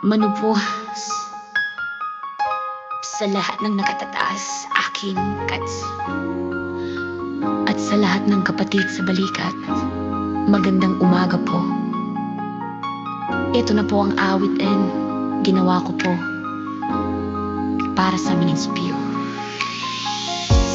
manubuhas sa lahat ng nakatataas aking kats, at sa lahat ng kapatid sa balikat, magandang umaga po. Ito na po ang awit and ginawa ko po para sa Minispio.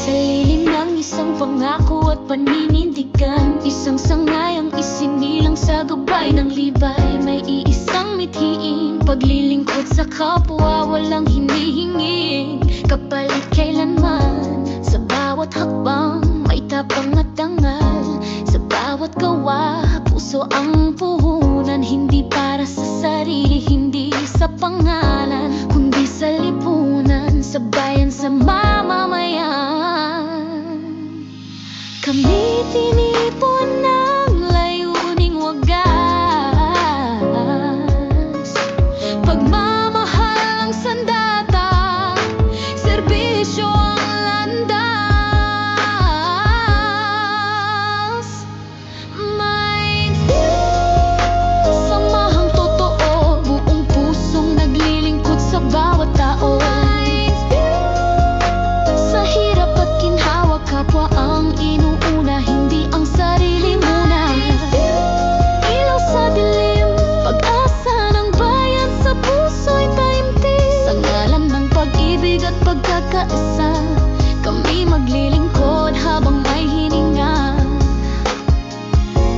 Sa lilim ng isang pangako at paninindigan, isang sangayang isinilang sa gabay ng libay. May iisang mithiin, paglilingkod sa kapwa, walang hinihingin kapalit kailanman. Sa bawat hakbang, may tapang at dangal. Sa bawat gawa, puso ang puhunan. Hindi para sa sarili, hindi sa pangalan, kundi sa lipunan, sa bayan, sa mamamayan. Kami tinipon ng layuning wagas, pagmamahal ang sandata, serbisyo ang landas. Mindspio, samahang totoo, buong pusong naglilingkod sa bawat tao. Sa hirap at ginhawa, kapwa ang inuuna, hindi ang sarili muna. Ilaw sa dilim, pag-asa ng bayan, sa puso'y taimtim. Sa ngalan ng pag-ibig at pagkakaisa, kami maglilingkod habang may hininga.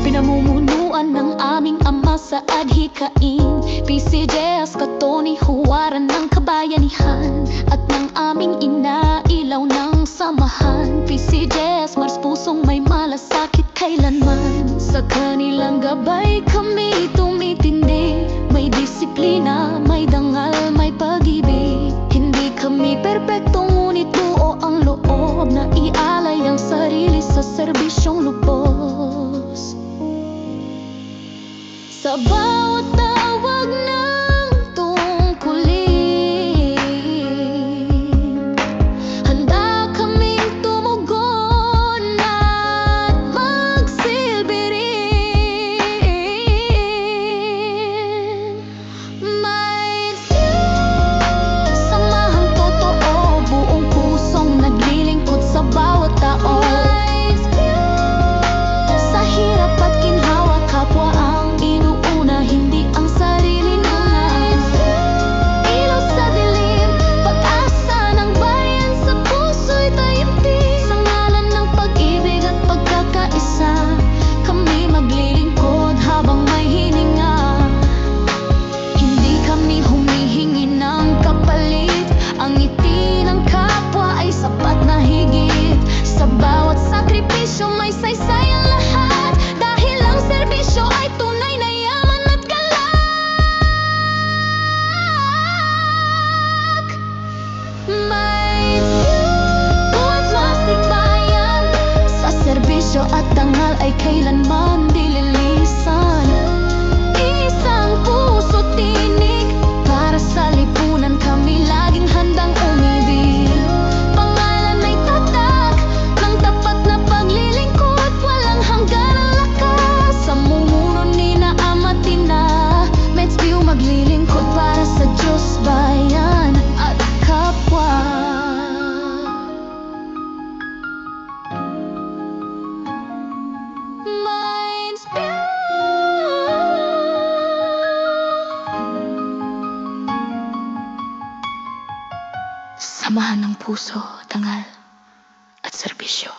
Pinamumunuan ng aming ama sa adhikain, PCJS Katoni, huwaran ng kabayanihan, at ng aming ina, ilaw ng samahan. PCJS Mars, pusong may malasakit kailanman. Sa kanilang gabay kami tumitindi, may disiplina, may dangal, may pag-ibig. Hindi kami perpekto, ngunit buo ang loob na ialay ang sarili sa serbisyong lubos. Sa bawat tawag ng tungkulin, handa kaming tumugon at magsilbi rin. Mindspio, samahang totoo, buong pusong naglilingkod sa bawat tao. Sa hirap at ginhawa, kapwa ang inuuna, hindi ang sarili muna. Ilaw sa dilim, pag-asa ng bayan, sa puso'y taimtim. Sa ngalan ng pag-ibig at pagkakaisa, kami maglilingkod habang may hininga. Hindi kami humihingi ng kapalit, ang ngiti ng kapwa ay sapat na higit. Sa bawat sakripisyo may saysay ang lahat, dahil ang serbisyo ay tunay na yaman at galak. Mindspio, buhat mastig bayan, sa serbisyo at dangal ay kailanman di lilisan. Isang puso tinig, para sa lipunan kami laging handang umibig. Pangalan ay tatak ng tapat na paglilingkod, walang hanggan ang lakas. Sa mumuno ni na ama't ina, Mindspio maglilingkod para sa Diyos, bayan at kapwa. Mindspio, samahan ng puso, dangal at serbisyo.